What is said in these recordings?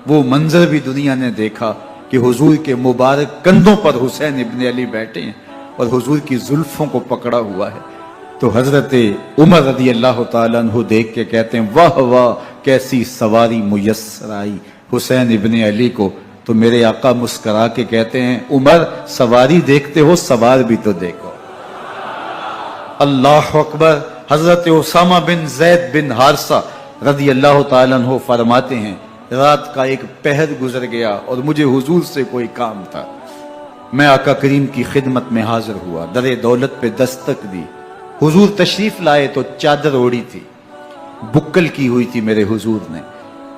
وہ منظر بھی دنیا نے دیکھا کہ حضور کے مبارک کندھوں پر حسین ابن علی بیٹھے ہیں اور حضور کی زلفوں کو پکڑا ہوا ہے. تو حضرت عمر رضی اللہ تعالیٰ عنہ دیکھ کے کہتے ہیں واہ واہ کیسی سواری میسر آئی حسین ابن علی کو. تو میرے آقا مسکرا کے کہتے ہیں عمر سواری دیکھتے ہو سوار بھی تو دیکھو. اللہ اکبر. حضرت اسامہ بن زید بن حارثہ رضی اللہ تعالیٰ عنہ فرماتے ہیں رات کا ایک پہر گزر گیا اور مجھے حضور سے کوئی کام تھا. میں آقا کریم کی خدمت میں حاضر ہوا, در دولت پہ دستک دی. حضور تشریف لائے تو چادر اوڑی تھی, بکل کی ہوئی تھی میرے حضور نے.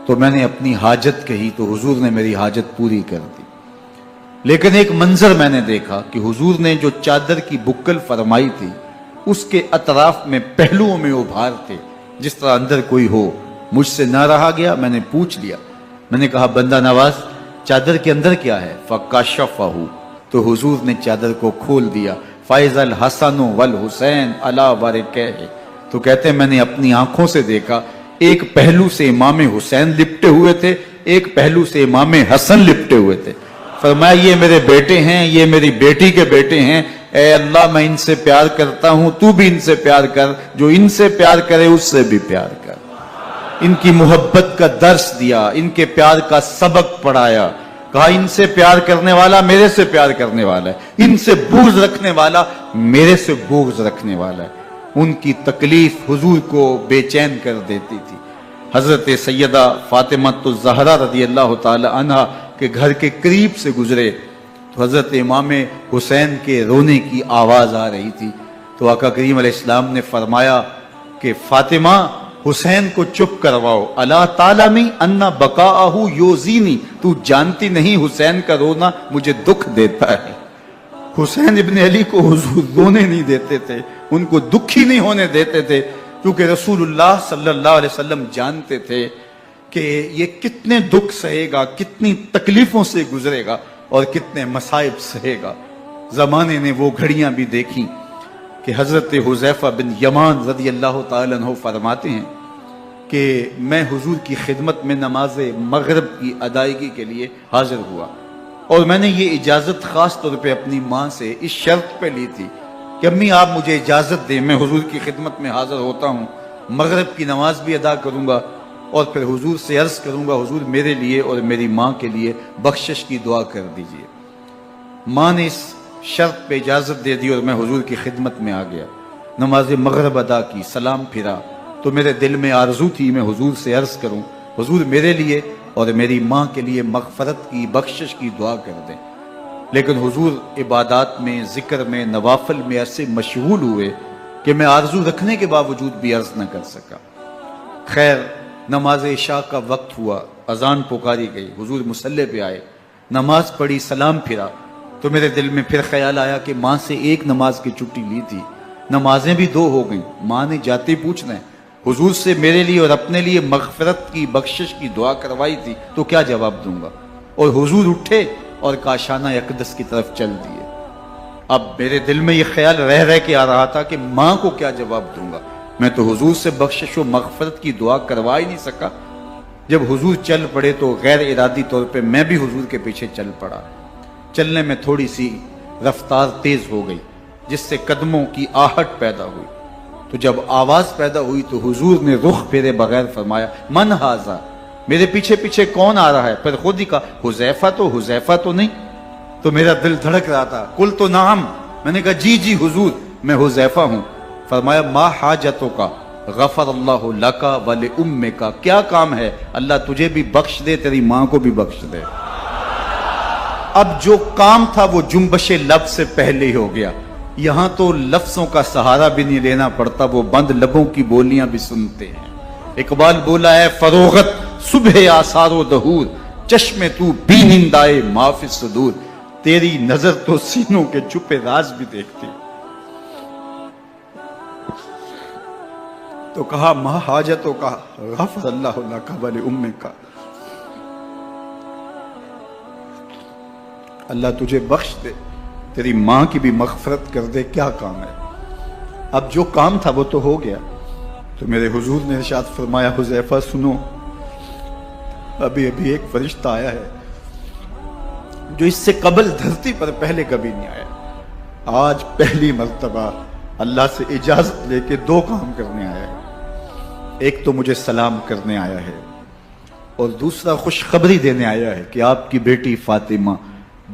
تو میں نے اپنی حاجت کہی تو حضور نے میری حاجت پوری کر دی. لیکن ایک منظر میں نے دیکھا کہ حضور نے جو چادر کی بکل فرمائی تھی اس کے اطراف میں پہلوؤں میں ابھار تھے جس طرح اندر کوئی ہو. مجھ سے نہ رہا گیا, میں نے پوچھ لیا. میں نے کہا بندہ نواز چادر کے اندر کیا ہے؟ فکشفہ. تو حضور نے چادر کو کھول دیا. فائز الحسن والحسین علی ورکہ. تو کہتے ہیں میں نے اپنی آنکھوں سے دیکھا ایک پہلو سے امام حسین لپٹے ہوئے تھے, ایک پہلو سے امام حسن لپٹے ہوئے تھے. فرمایا یہ میرے بیٹے ہیں, یہ میری بیٹی کے بیٹے ہیں. اے اللہ میں ان سے پیار کرتا ہوں, تو بھی ان سے پیار کر, جو ان سے پیار کرے اس سے بھی پیار کر. ان کی محبت کا درس دیا, ان کے پیار کا سبق پڑھایا. کہا ان سے پیار کرنے والا میرے سے پیار کرنے والا ہے, ان سے بغض رکھنے والا میرے سے بغض رکھنے والا ہے. ان کی تکلیف حضور کو بے چین کر دیتی تھی. حضرت سیدہ فاطمہ الزہرا رضی اللہ تعالی عنہا کے گھر کے قریب سے گزرے تو حضرت امام حسین کے رونے کی آواز آ رہی تھی. تو آقا کریم علیہ السلام نے فرمایا کہ فاطمہ حسین کو چپ کرواؤ. اللہ تعالیٰ انا بقاءہ یوزینی, تو جانتی نہیں حسین کا رونا مجھے دکھ دیتا ہے. حسین ابن علی کو حضور رونے نہیں دیتے تھے, ان کو دکھی نہیں ہونے دیتے تھے, کیونکہ رسول اللہ صلی اللہ علیہ وسلم جانتے تھے کہ یہ کتنے دکھ سہے گا, کتنی تکلیفوں سے گزرے گا اور کتنے مصائب سہے گا. زمانے نے وہ گھڑیاں بھی دیکھیں کہ حضرت حذیفہ بن یمان رضی اللہ تعالیٰ عنہ فرماتے ہیں کہ میں حضور کی خدمت میں نماز مغرب کی ادائیگی کے لیے حاضر ہوا, اور میں نے یہ اجازت خاص طور پہ اپنی ماں سے اس شرط پہ لی تھی کہ امی آپ مجھے اجازت دیں, میں حضور کی خدمت میں حاضر ہوتا ہوں, مغرب کی نماز بھی ادا کروں گا اور پھر حضور سے عرض کروں گا حضور میرے لیے اور میری ماں کے لیے بخشش کی دعا کر دیجئے. ماں نے اس شرط پہ اجازت دے دی اور میں حضور کی خدمت میں آ گیا. نماز مغرب ادا کی, سلام پھرا تو میرے دل میں آرزو تھی میں حضور سے عرض کروں حضور میرے لیے اور میری ماں کے لیے مغفرت کی بخشش کی دعا کر دیں. لیکن حضور عبادات میں, ذکر میں, نوافل میں ایسے مشغول ہوئے کہ میں آرزو رکھنے کے باوجود بھی عرض نہ کر سکا. خیر نماز عشاء کا وقت ہوا, اذان پکاری گئی, حضور مصلی پہ آئے, نماز پڑھی, سلام پھرا تو میرے دل میں پھر خیال آیا کہ ماں سے ایک نماز کی چھٹی لی تھی, نمازیں بھی 2 ہو گئیں. ماں نے جاتے پوچھنا ہے حضور سے میرے لیے اور اپنے لیے مغفرت کی بخشش کی دعا کروائی تھی تو کیا جواب دوں گا. اور حضور اٹھے اور کاشانہ اقدس کی طرف چل دیے. اب میرے دل میں یہ خیال رہ کے آ رہا تھا کہ ماں کو کیا جواب دوں گا, میں تو حضور سے بخشش و مغفرت کی دعا کروا ہی نہیں سکا. جب حضور چل پڑے تو غیر ارادی طور پہ میں بھی حضور کے پیچھے چل پڑا. چلنے میں تھوڑی سی رفتار تیز ہو گئی جس سے قدموں کی آہٹ پیدا ہوئی. تو جب آواز پیدا ہوئی تو حضور نے رخ پھیرے بغیر فرمایا من ھذا, میرے پیچھے پیچھے کون آ رہا ہے؟ پھر خود ہی کہا حذیفہ تو نہیں. تو میرا دل دھڑک رہا تھا. قلت نعم, میں نے کہا جی حضور میں حذیفہ ہوں. فرمایا ما حاجتک غفر اللہ لک ولامک, کیا کام ہے اللہ تجھے بھی بخش دے تیری ماں کو بھی بخش دے. اب جو کام تھا وہ جنبش لب سے پہلے ہی ہو گیا. یہاں تو لفظوں کا سہارا بھی نہیں لینا پڑتا, وہ بند لبوں کی بولیاں بھی سنتے ہیں. اقبال بولا ہے فروغت صبح آثار و دہور, چشم تو بینندائے ما فی الصدور, تیری نظر تو سینوں کے چھپے راز بھی دیکھتی. تو کہا ما حاجتوں کا غفر اللہ لک ولامک, اللہ تجھے بخش دے تیری ماں کی بھی مغفرت کر دے, کیا کام ہے. اب جو کام تھا وہ تو ہو گیا. تو میرے حضور نے ارشاد فرمایا حذیفہ سنو, ابھی ابھی ایک فرشتہ آیا ہے جو اس سے قبل دھرتی پر پہلے کبھی نہیں آیا، آج پہلی مرتبہ اللہ سے اجازت لے کے 2 کام کرنے آیا ہے۔ ایک تو مجھے سلام کرنے آیا ہے اور دوسرا خوشخبری دینے آیا ہے کہ آپ کی بیٹی فاطمہ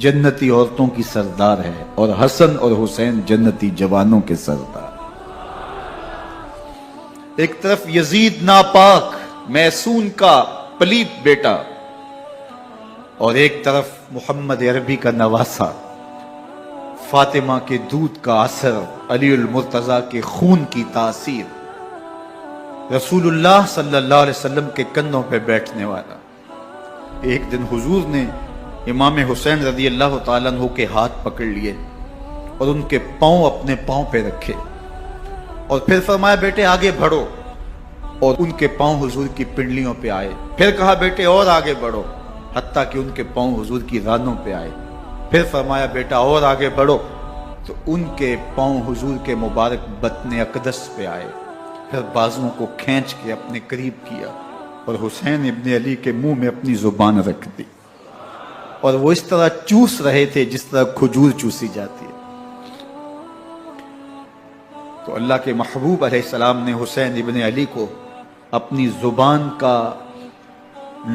جنتی عورتوں کی سردار ہے اور حسن اور حسین جنتی جوانوں کے سردار۔ ایک طرف یزید ناپاک محسون کا پلیت بیٹا اور ایک طرف محمد عربی کا نواسا، فاطمہ کے دودھ کا اثر، علی المرتضی کے خون کی تاثیر، رسول اللہ صلی اللہ علیہ وسلم کے کندھوں پہ بیٹھنے والا۔ ایک دن حضور نے امام حسین رضی اللہ تعالیٰ عنہ کے ہاتھ پکڑ لیے اور ان کے پاؤں اپنے پاؤں پہ رکھے اور پھر فرمایا بیٹے آگے بڑھو، اور ان کے پاؤں حضور کی پنڈلیوں پہ آئے۔ پھر کہا بیٹے اور آگے بڑھو، حتیٰ کہ ان کے پاؤں حضور کی رانوں پہ آئے۔ پھر فرمایا بیٹا اور آگے بڑھو، تو ان کے پاؤں حضور کے مبارک بطن اقدس پہ آئے۔ پھر بازوؤں کو کھینچ کے اپنے قریب کیا اور حسین ابن علی کے منہ میں اپنی زبان رکھ دی، اور وہ اس طرح چوس رہے تھے جس طرح کھجور چوسی جاتی ہے۔ تو اللہ کے محبوب علیہ السلام نے حسین ابن علی کو اپنی زبان کا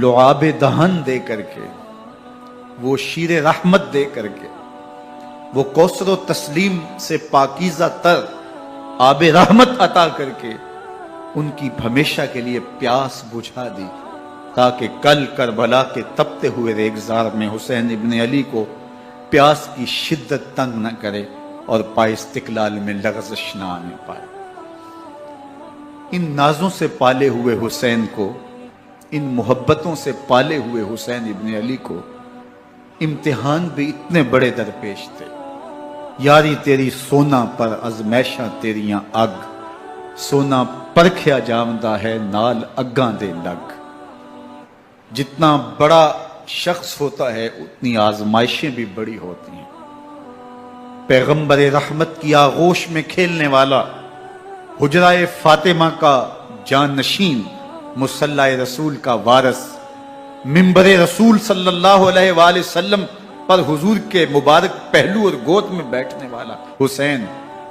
لعاب دہن دے کر کے، وہ شیر رحمت دے کر کے، وہ کوثر و تسلیم سے پاکیزہ تر آب رحمت عطا کر کے ان کی ہمیشہ کے لیے پیاس بجھا دی، تاکہ کل کربلا کے تپتے ہوئے ریگزار میں حسین ابن علی کو پیاس کی شدت تنگ نہ کرے اور پائے استقلال میں لغزش نہ آنے پائے۔ ان نازوں سے پالے ہوئے حسین کو، ان محبتوں سے پالے ہوئے حسین ابن علی کو امتحان بھی اتنے بڑے درپیش تھے۔ یاری تیری سونا پر ازمیشاں تیریاں اگ، سونا پرکھیا جامدہ ہے نال اگاں دے لگ۔ جتنا بڑا شخص ہوتا ہے اتنی آزمائشیں بھی بڑی ہوتی ہیں۔ پیغمبر رحمت کی آغوش میں کھیلنے والا، حجرہ فاطمہ کا جانشین، مصلی رسول کا وارث، منبر رسول صلی اللہ علیہ وآلہ وسلم پر حضور کے مبارک پہلو اور گود میں بیٹھنے والا حسین،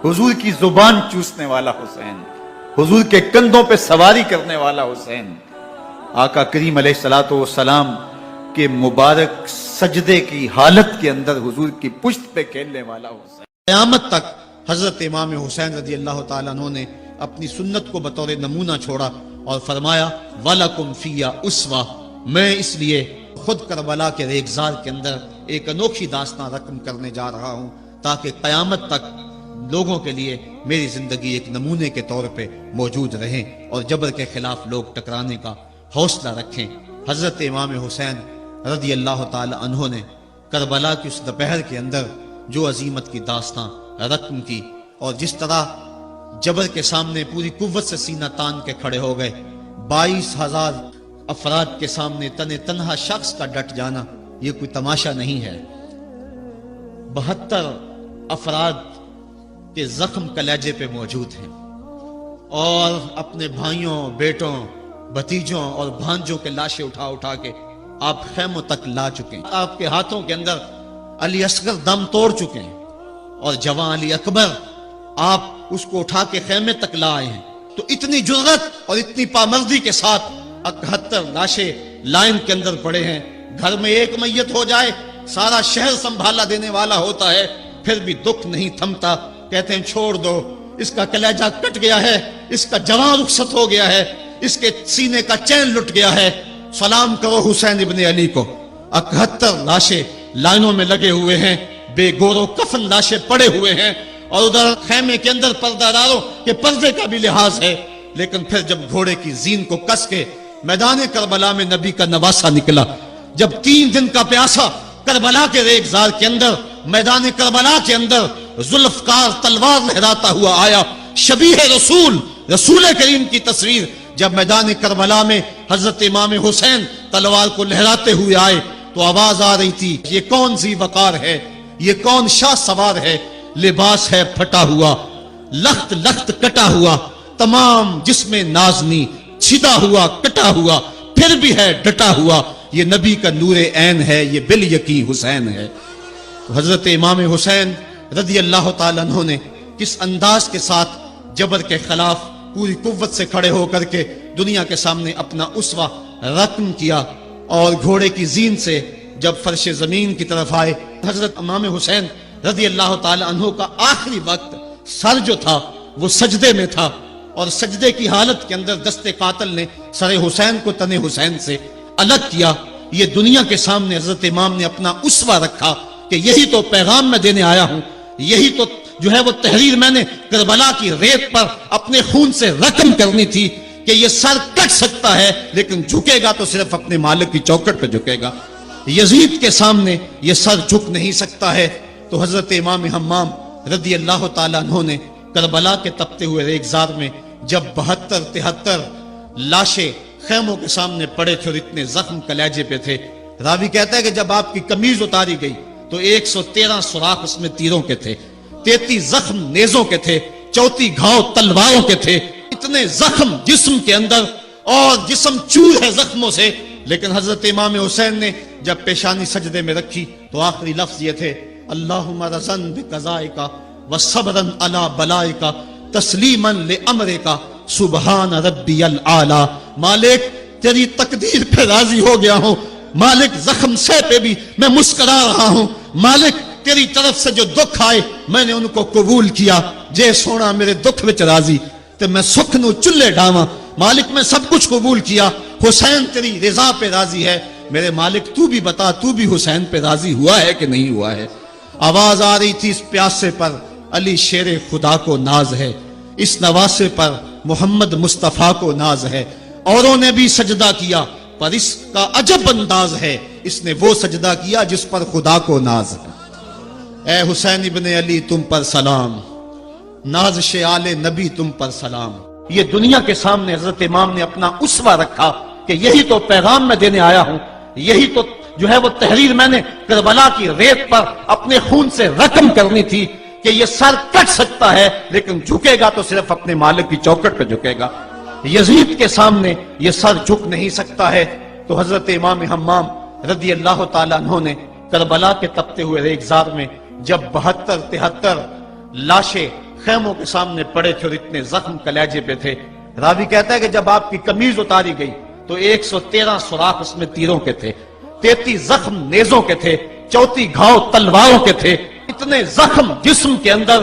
حضور کی زبان چوسنے والا حسین، حضور کے کندھوں پہ سواری کرنے والا حسین، آقا کریم علیہ الصلوۃ والسلام کے مبارک سجدے کی حالت کے اندر حضور کی پشت پہ کھیلنے والا حسین۔ قیامت تک حضرت امام حسین رضی اللہ تعالیٰ عنہ نے اپنی سنت کو بطور نمونہ چھوڑا اور فرمایا وَلَكُمْ فِيَّ أُسْوَةٌ، میں اس لیے خود کربلا کے ریگزار کے اندر ایک انوکھی داستان رقم کرنے جا رہا ہوں، تاکہ قیامت تک لوگوں کے لیے میری زندگی ایک نمونے کے طور پہ موجود رہیں اور جبر کے خلاف لوگ ٹکرانے کا حوصلہ رکھیں۔ حضرت امام حسین رضی اللہ تعالی عنہ نے کربلا کی اس دوپہر کے اندر جو عظیمت کی داستان رقم کی، اور جس طرح جبر کے سامنے پوری قوت سے سینہ تان کے کھڑے ہو گئے، 22,000 افراد کے سامنے تنہا شخص کا ڈٹ جانا یہ کوئی تماشا نہیں ہے۔ 72 افراد کے زخم کلیجے پہ موجود ہیں، اور اپنے بھائیوں، بیٹوں، بھتیجوں اور بھانجوں کے لاشیں اٹھا اٹھا کے آپ خیموں تک لا چکے ہیں۔ آپ کے ہاتھوں کے اندر علی اصغر دم توڑ چکے ہیں، اور جوان علی اکبر آپ اس کو اٹھا کے خیمے تک لا آئے ہیں۔ تو اتنی جرأت اور اتنی پامردی کے ساتھ 71 لاشیں لائن کے اندر پڑے ہیں۔ گھر میں ایک میت ہو جائے سارا شہر سنبھالا دینے والا ہوتا ہے، پھر بھی دکھ نہیں تھمتا۔ کہتے ہیں چھوڑ دو، اس کا کلیجہ کٹ گیا ہے، اس کا جوان رخصت ہو گیا ہے، اس کے سینے کا چین لٹ گیا ہے، سلام کرو حسین ابن علی کو۔ 71 لاشیں لائنوں میں لگے ہوئے ہیں، بے گور و کفن لاشیں پڑے ہوئے ہیں، اور ادھر خیمے کے اندر پردہ داروں کہ پردے کا بھی لحاظ ہے۔ لیکن پھر جب گھوڑے کی زین کو کس کے میدان کربلا میں نبی کا نواسا نکلا، جب 3 دن کا پیاسا کربلا کے ریگزار کے اندر، میدان کربلا کے اندر ذوالفقار تلوار لہراتا ہوا آیا، شبیہ رسول، رسول کریم کی تصویر جب میدان کربلا میں حضرت امام حسین تلوار کو لہراتے ہوئے آئے تو آواز آ رہی تھی، یہ کون سی وقار ہے، یہ کون شاہ سوار ہے، لباس ہے پھٹا ہوا، لخت لخت کٹا ہوا، تمام جسم نازنی چھدا ہوا کٹا ہوا، پھر بھی ہے ڈٹا ہوا، یہ نبی کا نور عین ہے، یہ بالیقین حسین ہے۔ تو حضرت امام حسین رضی اللہ تعالیٰ عنہ نے کس انداز کے ساتھ جبر کے خلاف پوری قوت سے کھڑے ہو کر کے دنیا کے سامنے اپنا اسوہ رقم کیا، اور گھوڑے کی زین سے جب فرش زمین کی طرف آئے، حضرت امام حسین رضی اللہ تعالیٰ عنہ کا آخری وقت سر جو تھا وہ سجدے میں تھا، اور سجدے کی حالت کے اندر دست قاتل نے سر حسین کو تن حسین سے الگ کیا۔ یہ دنیا کے سامنے حضرت امام نے اپنا اسوہ رکھا کہ یہی تو پیغام میں دینے آیا ہوں، یہی تو جو ہے وہ تحریر میں نے کربلا کی ریت پر اپنے خون سے رقم کرنی تھی کہ یہ سر کٹ سکتا ہے لیکن جھکے گا تو صرف اپنے مالک کی چوکٹ پہ جھکے گا، یزید کے سامنے یہ سر جھک نہیں سکتا ہے۔ تو حضرت امام حمام رضی اللہ تعالیٰ عنہ نے کربلا کے تپتے ہوئے ریگزار میں جب 72-73 لاشیں خیموں کے سامنے پڑے تھے اور اتنے زخم کلیجے پہ تھے، راوی کہتا ہے کہ جب آپ کی قمیض اتاری گئی تو 113 سوراخ اس میں تیروں کے تھے، 33 زخم نیزوں کے تھے، 34 گھاؤ تلواروں کے تھے، اتنے زخم جسم کے اندر، اور جسم چور ہے زخموں سے۔ لیکن حضرت امام حسین نے جب پیشانی سجدے میں رکھی تو آخری لفظ یہ تھے، اللہم رضن بقضائک وصبرن علی بلائک تسلیما لامرک سبحان ربی العالی۔ مالک تیری تقدیر پہ راضی ہو گیا ہوں، مالک زخم سے پہ بھی میں مسکرا رہا ہوں، مالک تیری طرف سے جو دکھ آئے میں نے ان کو قبول کیا، جے سونا میرے دکھ وچ راضی تے میں سکھ نو چلے ڈاواں، مالک میں سب کچھ قبول کیا، حسین تیری رضا پہ راضی ہے، میرے مالک تو بھی بتا تو بھی حسین پہ راضی ہوا ہے کہ نہیں ہوا ہے۔ آواز آ رہی تھی اس پیاسے پر علی شیر خدا کو ناز ہے، اس نواسے پر محمد مصطفیٰ کو ناز ہے، اوروں نے بھی سجدہ کیا پر اس کا عجب انداز ہے، اس نے وہ سجدہ کیا جس پر خدا کو ناز ہے۔ اے حسین ابن علی تم پر سلام، نازش آل نبی تم پر سلام۔ یہ دنیا کے سامنے حضرت امام نے اپنا اسوہ رکھا کہ یہی تو پیغام میں دینے آیا ہوں، یہی تو جو ہے وہ تحریر میں نے کربلا کی ریت پر اپنے خون سے رقم کرنی تھی کہ یہ سر کٹ سکتا ہے لیکن جھکے گا تو صرف اپنے مالک کی چوکٹ پہ جھکے گا، یزید کے سامنے یہ سر جھک نہیں سکتا ہے۔ تو حضرت امام حمام رضی اللہ تعالیٰ عنہ نے کربلا کے تپتے ہوئے ریگزار میں جب 72-73 لاشیں خیموں کے سامنے پڑے تھے اور اتنے زخم کلیجے پہ تھے، راوی کہتا ہے کہ جب آپ کی قمیض اتاری گئی تو 113 سوراخ اس میں تیروں کے تھے، 33 زخم نیزوں کے تھے، 34 گھاؤ تلواروں کے تھے، اتنے زخم جسم کے اندر،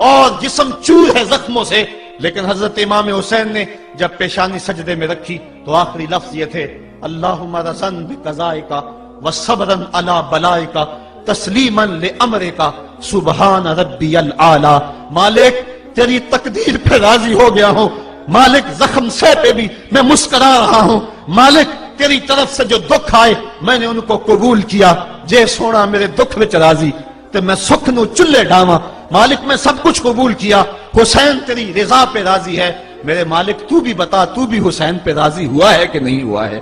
اور جسم چور ہے زخموں سے۔ لیکن حضرت امام حسین نے جب پیشانی سجدے میں رکھی تو آخری لفظ یہ تھے، اللہم رضن بقضائک وصبرن علی بلائک تسلیما لامرک سبحان ربی العالی۔ مالک تیری تقدیر پہ راضی ہو گیا ہوں، مالک زخم سے پہ بھی میں مسکرا رہا ہوں، مالک تیری طرف سے جو دکھ آئے میں نے ان کو قبول کیا، جے سونا میرے دکھ وچ راضی تے میں سکھ نو چلے ڈاواں، مالک میں سب کچھ قبول کیا، حسین تیری رضا پہ راضی ہے، میرے مالک تو بھی بتا تو بھی حسین پہ راضی ہوا ہے کہ نہیں ہوا ہے۔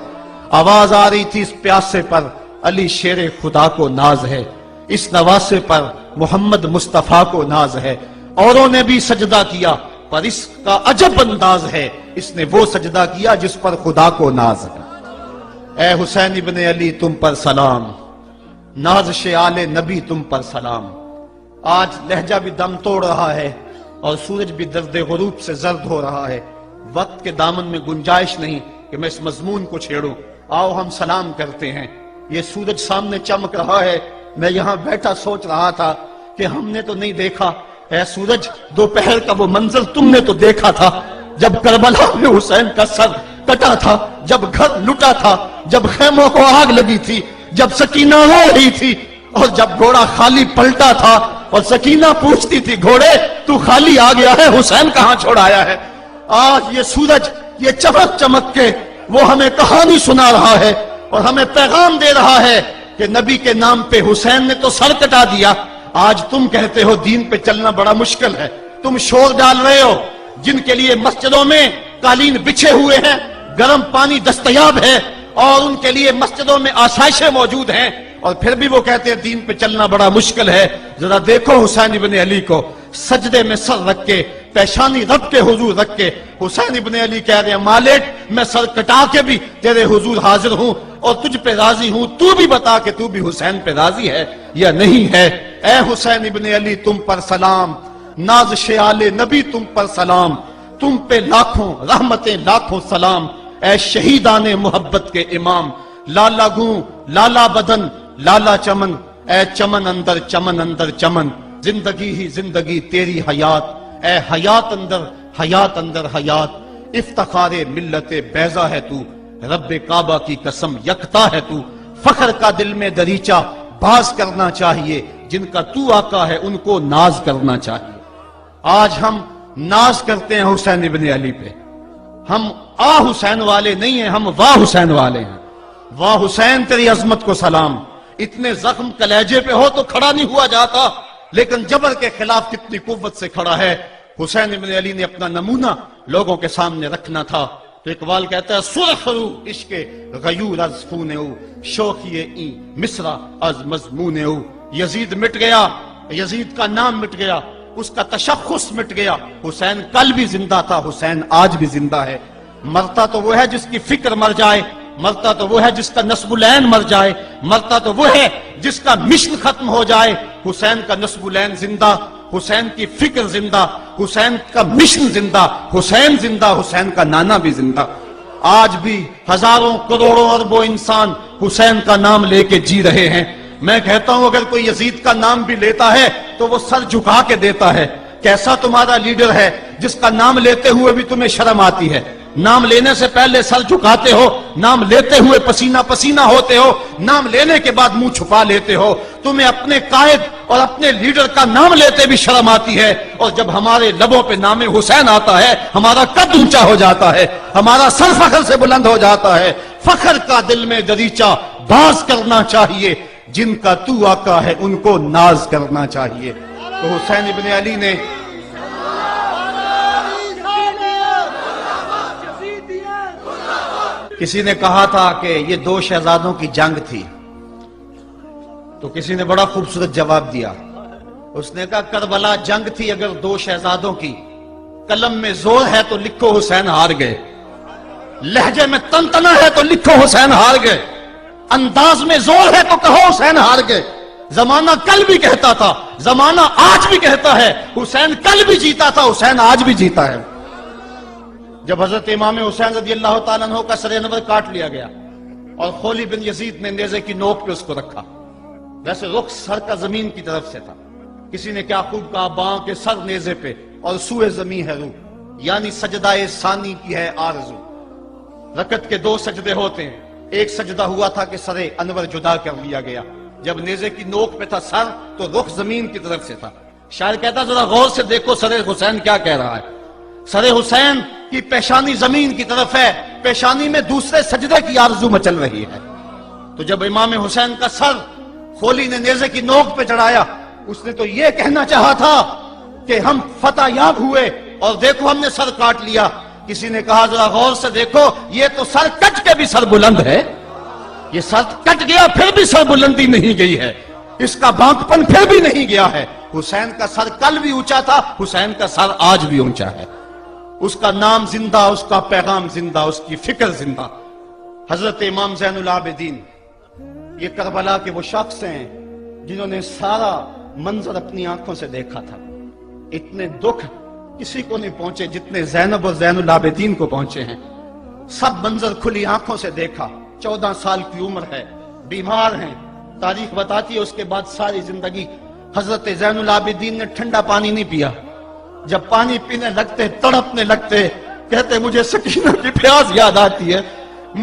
آواز آ رہی تھی اس پیاسے پر علی شیر خدا کو ناز ہے، اس نواسے پر محمد مصطفیٰ کو ناز ہے، اوروں نے بھی سجدہ کیا پر اس کا عجب انداز ہے، اس نے وہ سجدہ کیا جس پر خدا کو ناز ہے۔ اے حسین ابن علی تم پر سلام، نازش آل نبی تم پر سلام۔ آج لہجہ بھی دم توڑ رہا ہے اور سورج بھی درد غروب سے زرد ہو رہا ہے، وقت کے دامن میں گنجائش نہیں کہ میں اس مضمون کو چھیڑوں، آؤ ہم سلام کرتے ہیں۔ یہ سورج سامنے چمک رہا ہے، میں یہاں بیٹھا سوچ رہا تھا کہ ہم نے تو نہیں دیکھا، اے سورج دوپہر کا وہ منظر تم نے تو دیکھا تھا جب کربلا میں حسین کا سر کٹا تھا، جب گھر لٹا تھا، جب خیموں کو آگ لگی تھی، جب سکینہ رو رہی تھی، اور جب گھوڑا خالی پلٹا تھا اور سکینہ پوچھتی تھی گھوڑے تو خالی آ گیا ہے، حسین کہاں چھوڑ آیا ہے۔ آج یہ سورج یہ چمک چمک کے وہ ہمیں کہانی سنا رہا ہے اور ہمیں پیغام دے رہا ہے کہ نبی کے نام پہ حسین نے تو سر کٹا دیا۔ آج تم کہتے ہو دین پہ چلنا بڑا مشکل ہے، تم شور ڈال رہے ہو، جن کے لیے مسجدوں میں قالین بچھے ہوئے ہیں، گرم پانی دستیاب ہے اور ان کے لیے مسجدوں میں آسائشیں موجود ہیں، اور پھر بھی وہ کہتے ہیں دین پہ چلنا بڑا مشکل ہے۔ ذرا دیکھو حسین ابن علی کو سجدے میں سر رکھ کے پیشانی رب کے حضور رکھ کے حسین ابن علی کہہ رہے ہیں مالک میں سر کٹا کے بھی تیرے حضور حاضر ہوں اور تجھ پہ راضی ہوں، تو بھی بتا کہ تو بھی حسین پہ راضی ہے یا نہیں ہے۔ اے حسین ابن علی تم پر سلام، ناز شیال نبی تم پر سلام، تم پہ لاکھوں رحمتیں لاکھوں سلام، اے شہیدان محبت کے امام، لالا گوں لالا بدن لالا چمن، اے چمن اندر چمن اندر چمن، زندگی ہی زندگی تیری حیات، اے حیات اندر حیات، افتخار ملت بیضا ہے تو، رب کعبہ کی قسم یکتا ہے تو، فخر کا دل میں دریچہ باز کرنا چاہیے، جن کا تو آقا ہے ان کو ناز کرنا چاہیے۔ آج ہم ناز کرتے ہیں حسین ابن علی پہ، ہم آ حسین والے نہیں ہیں، ہم واہ حسین والے ہیں۔ واہ حسین تیری عظمت کو سلام، اتنے زخم کلیجے پہ ہو تو کھڑا نہیں ہوا جاتا، لیکن جبر کے خلاف کتنی قوت سے کھڑا ہے۔ حسین ابن علی نے اپنا نمونہ لوگوں کے سامنے رکھنا تھا، تو اقبال کہتا ہے سرخ رو عشق غیور از خون او، شوخی این مصرع از مضمون او۔ یزید مٹ گیا، یزید کا نام مٹ گیا، اس کا تشخص مٹ گیا، حسین کل بھی زندہ تھا، حسین آج بھی زندہ ہے۔ مرتا تو وہ ہے جس کی فکر مر جائے، مرتا تو وہ ہے جس کا نسب العین مر جائے، مرتا تو وہ ہے جس کا مشن ختم ہو جائے۔ حسین کا نسب العین زندہ، حسین کی فکر زندہ، حسین کا مشن زندہ، حسین زندہ، حسین کا نانا بھی زندہ۔ آج بھی ہزاروں کروڑوں اربوں انسان حسین کا نام لے کے جی رہے ہیں۔ میں کہتا ہوں اگر کوئی یزید کا نام بھی لیتا ہے تو وہ سر جھکا کے دیتا ہے۔ کیسا تمہارا لیڈر ہے جس کا نام لیتے ہوئے بھی تمہیں شرم آتی ہے؟ نام لینے سے پہلے سر جھکاتے ہو، نام لیتے ہوئے پسینہ پسینہ ہوتے ہو، نام لینے کے بعد منہ چھپا لیتے ہو۔ تمہیں اپنے قائد اور اپنے لیڈر کا نام لیتے بھی شرم آتی ہے، اور جب ہمارے لبوں پہ نام حسین آتا ہے ہمارا قد اونچا ہو جاتا ہے، ہمارا سر فخر سے بلند ہو جاتا ہے۔ فخر کا دل میں دریچہ باز کرنا چاہیے، جن کا تو آقا ہے ان کو ناز کرنا چاہیے۔ تو حسین ابن علی نے کسی نے کہا تھا کہ یہ دو شہزادوں کی جنگ تھی، تو کسی نے بڑا خوبصورت جواب دیا، اس نے کہا کربلا جنگ تھی اگر دو شہزادوں کی، قلم میں زور ہے تو لکھو حسین ہار گئے، لہجے میں تنتنا ہے تو لکھو حسین ہار گئے، انداز میں زور ہے تو کہو حسین ہار گئے۔ زمانہ کل بھی کہتا تھا، زمانہ آج بھی کہتا ہے، حسین کل بھی جیتا تھا، حسین آج بھی جیتا ہے۔ جب حضرت امام حسین رضی اللہ تعالیٰ عنہ کا سر انور کاٹ لیا گیا اور خولی بن یزید نے نیزے کی نوک پہ اس کو رکھا، ویسے رخ سر کا زمین کی طرف سے تھا، کسی نے کیا خوب کہا باں کے سر نیزے پہ اور سوئے زمین ہے روح، یعنی سجدہ ثانی کی ہے آرزو۔ رکعت کے دو سجدے ہوتے ہیں، ایک سجدہ ہوا تھا کہ سر انور جدا کر لیا گیا، جب نیزے کی نوک پہ تھا سر تو رخ زمین کی طرف سے تھا۔ شاعر کہتا ذرا غور سے دیکھو سر حسین کیا کہہ رہا ہے، سر حسین کی پیشانی زمین کی طرف ہے، پیشانی میں دوسرے سجدے کی آرزو مچل رہی ہے۔ تو جب امام حسین کا سر خولی نے نیزے کی نوک پہ چڑھایا، اس نے تو یہ کہنا چاہا تھا کہ ہم فتح یاب ہوئے اور دیکھو ہم نے سر کاٹ لیا۔ کسی نے کہا ذرا غور سے دیکھو یہ تو سر کٹ کے بھی سر بلند ہے، یہ سر کٹ گیا پھر بھی سر بلندی نہیں گئی ہے، اس کا بانکپن پھر بھی نہیں گیا ہے۔ حسین کا سر کل بھی اونچا تھا، حسین کا سر آج بھی اونچا ہے، اس کا نام زندہ، اس کا پیغام زندہ، اس کی فکر زندہ۔ حضرت امام زین العابدین یہ کربلا کے وہ شخص ہیں جنہوں نے سارا منظر اپنی آنکھوں سے دیکھا تھا۔ اتنے دکھ کسی کو نہیں پہنچے جتنے زینب اور زین العابدین کو پہنچے ہیں۔ سب منظر کھلی آنکھوں سے دیکھا، 14 سال کی عمر ہے، بیمار ہیں، تاریخ بتاتی ہے اس کے بعد ساری زندگی حضرت زین العابدین نے ٹھنڈا پانی نہیں پیا، جب پانی پینے لگتے تڑپنے لگتے، کہتے مجھے سکینہ کی پیاس یاد آتی ہے،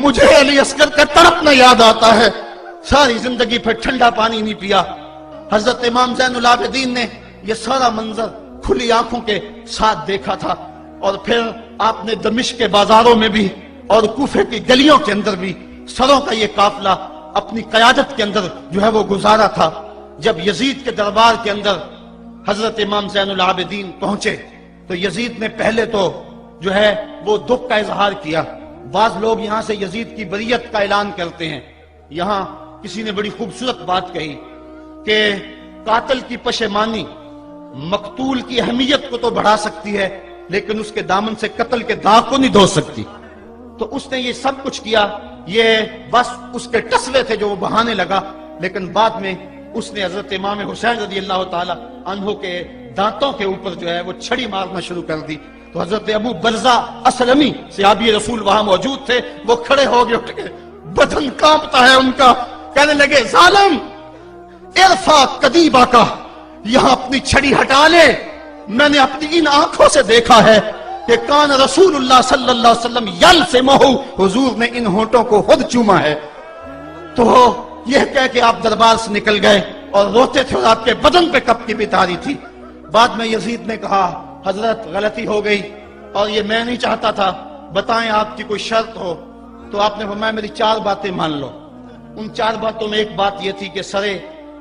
مجھے علی اصغر کا تڑپنا یاد آتا ہے، ساری زندگی پھر ٹھنڈا پانی نہیں پیا۔ حضرت امام زین العابدین نے یہ سارا منظر کھلی آنکھوں کے ساتھ دیکھا تھا، اور پھر آپ نے دمشق کے بازاروں میں بھی اور کوفے کی گلیوں کے اندر بھی سروں کا یہ قافلہ اپنی قیادت کے اندر جو ہے وہ گزارا تھا۔ جب یزید کے دربار کے اندر حضرت امام زین العابدین پہنچے تو یزید نے پہلے تو جو ہے وہ دکھ کا اظہار کیا۔ بعض لوگ یہاں سے یزید کی بریت کا اعلان کرتے ہیں، یہاں کسی نے بڑی خوبصورت بات کہی کہ قاتل کی پشیمانی مقتول کی اہمیت کو تو بڑھا سکتی ہے لیکن اس کے دامن سے قتل کے داغ کو نہیں دھو سکتی. تو اس نے یہ سب کچھ کیا، یہ بس اس کے ٹسلے تھے جو وہ بہانے لگا. لیکن بعد میں اس نے حضرت امام حسین رضی اللہ تعالی عنہ کے دانتوں کے اوپر جو ہے وہ چھڑی مارنا شروع کر دی. تو حضرت ابو برزہ اسلمی صحابی رسول وہاں موجود تھے، وہ کھڑے ہو گئے، اٹھ گئے، بدن کانپتا ہے ان کا. کہنے لگے ظالم ارفع قدیبہ کا، یہاں اپنی چھڑی ہٹا لے. میں نے اپنی ان آنکھوں سے دیکھا ہے کہ کان رسول اللہ صلی اللہ علیہ وسلم یلسمہ، حضور نے ان ہونٹوں کو خود چوما ہے. تو یہ کہہ کہ آپ دربار سے نکل گئے اور روتے تھے اور آپ کے بدن پہ کپ کی بھی تاری تھی. بعد میں یزید نے کہا حضرت غلطی ہو گئی اور یہ میں نہیں چاہتا تھا، بتائیں آپ کی کوئی شرط ہو. تو آپ نے فرمایا میری 4 باتیں مان لو. ان 4 باتوں میں ایک بات یہ تھی کہ سر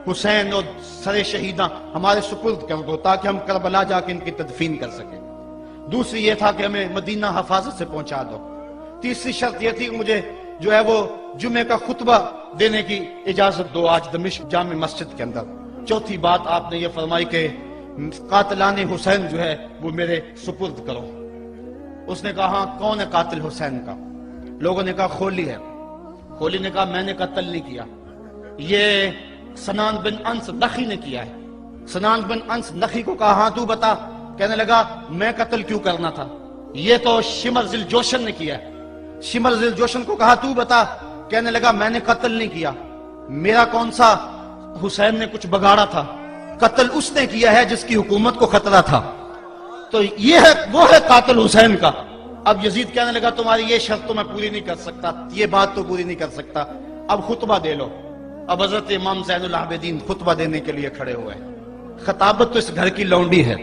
حسین اور سر شہیداں ہمارے سپرد کر دو تاکہ ہم کربلا جا کے ان کی تدفین کر سکیں. دوسری یہ تھا کہ ہمیں مدینہ حفاظت سے پہنچا دو. تیسری شرط یہ تھی کہ مجھے جو ہے وہ جمعے کا خطبہ دینے کی اجازت دو آج دمشق جامع مسجد کے اندر. چوتھی بات آپ نے یہ فرمائی کہ قاتلان حسین جو ہے وہ میرے سپرد کرو. اس نے کہا ہاں کون ہے قاتل حسین کا؟ لوگوں نے کہا خولی ہے. خولی نے کہا میں نے قتل نہیں کیا، یہ سنان بن انس نخی نے کیا ہے. سنان بن انس نخی کو کہا ہاں تو بتا. کہنے لگا میں قتل کیوں کرنا تھا، یہ تو شمر ذل جوشن نے کیا ہے. شمر ذل جوشن کو کہا تو بتا. کہنے لگا میں نے قتل نہیں کیا، میرا کون سا حسین نے کچھ بگاڑا تھا، قتل اس نے کیا ہے جس کی حکومت کو خطرہ تھا. تو یہ ہے وہ ہے قاتل حسین کا. اب یزید کہنے لگا تمہاری یہ شرط تو میں پوری نہیں کر سکتا، یہ بات تو پوری نہیں کر سکتا، اب خطبہ دے لو. اب حضرت امام زین العابدین خطبہ دینے کے لیے کھڑے ہوئے. خطابت تو اس گھر کی لونڈی ہے،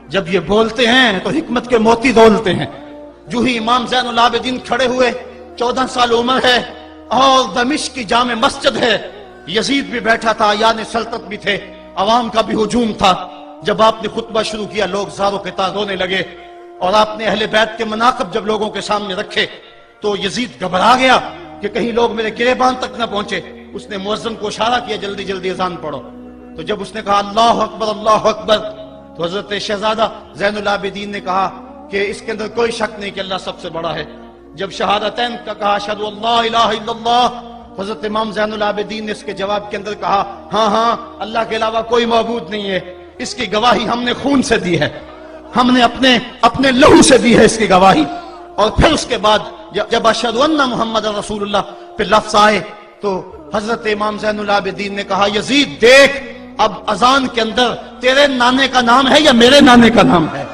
جب یہ بولتے ہیں تو حکمت کے موتی دولتے ہیں. جو ہی امام زین العابدین کھڑے ہوئے، 14 سال عمر ہے اور دمشق کی جامع مسجد ہے. یزید بھی بیٹھا تھا، یعنی سلطنت بھی تھے، عوام کا بھی ہجوم تھا. جب آپ نے خطبہ شروع کیا لوگ زاروں کے تار رونے لگے، اور آپ نے اہل بیت کے مناقب جب لوگوں کے سامنے رکھے تو یزید گھبرا گیا کہ کہیں لوگ میرے گریبان تک نہ پہنچے. اس نے مؤذن کو اشارہ کیا جلدی جلدی اذان پڑھو. تو جب اس نے کہا اللہ اکبر اللہ اکبر، تو حضرت شہزادہ زین العابدین نے کہا کہ اس کے اندر کوئی شک نہیں کہ اللہ سب سے بڑا ہے. جب شہادتین کا کہا اشہد ان لا الہ الا اللہ، حضرت امام زین العابدین نے اس کے جواب کے اندر کہا ہاں ہاں اللہ کے علاوہ کوئی معبود نہیں ہے، اس کی گواہی ہم نے خون سے دی ہے، ہم نے اپنے لہو سے دی ہے اس کی گواہی. اور پھر اس کے بعد جب اشہد ان محمد رسول اللہ پہ لفظ آئے تو حضرت امام زین العابدین نے کہا یزید دیکھ اب اذان کے اندر تیرے نانے کا نام ہے یا میرے نانے کا نام ہے؟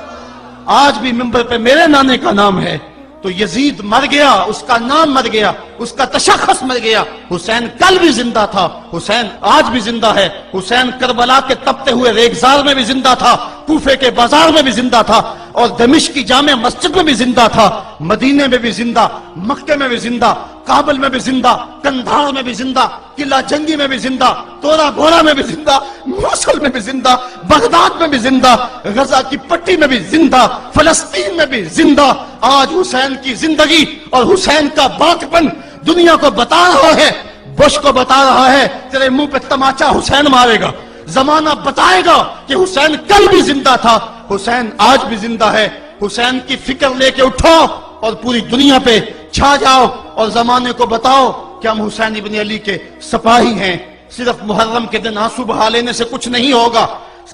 آج بھی منبر پہ میرے نانے کا نام ہے. تو یزید مر گیا، اس کا نام مر گیا، اس کا تشخص مر گیا. حسین کل بھی زندہ تھا، حسین آج بھی زندہ ہے. حسین کربلا کے تپتے ہوئے ریگزار میں بھی زندہ تھا، کوفے کے بازار میں بھی زندہ تھا، اور دمشق کی جامع مسجد میں بھی زندہ تھا، مدینے میں بھی زندہ، مکے میں بھی زندہ، کابل میں بھی زندہ، کندھار میں بھی زندہ، قلعہ جنگی میں بھی زندہ، تورا بورا میں بھی زندہ، موصل میں بھی زندہ، بغداد میں بھی زندہ، غزہ کی پٹی میں بھی زندہ، فلسطین میں بھی زندہ. آج حسین کی زندگی اور حسین کا باقپن دنیا کو بتا رہا ہے، بش کو بتا رہا ہے تیرے منہ پہ تماچا حسین مارے گا. زمانہ بتائے گا کہ حسین کل بھی زندہ تھا، حسین آج بھی زندہ ہے. حسین کی فکر لے کے اٹھو اور پوری دنیا پہ چھا جاؤ اور زمانے کو بتاؤ کہ ہم حسین ابن علی کے سپاہی ہیں. صرف محرم کے دن آنسو بہا لینے سے کچھ نہیں ہوگا.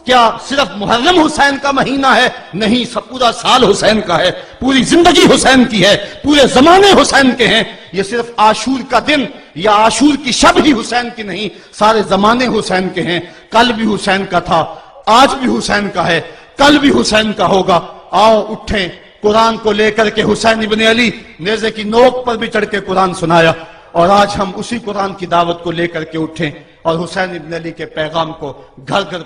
کیا صرف محرم حسین کا مہینہ ہے؟ نہیں، پورا سال حسین کا ہے، پوری زندگی حسین کی ہے، پورے زمانے حسین کے ہیں. یہ صرف عاشور کا دن یا عاشور کی شب ہی حسین کی نہیں، سارے زمانے حسین کے ہیں. کل بھی حسین کا تھا، آج بھی حسین کا ہے، کل بھی حسین کا ہوگا. آؤ اٹھیں، قرآن کو لے کر کے حسین ابن علی نیزے کی نوک پر بھی چڑھ کے قرآن سنایا، اور آج ہم اسی قرآن کی دعوت کو لے کر کے اٹھیں اور حسین ابن علی کے پیغام کو گھر گھر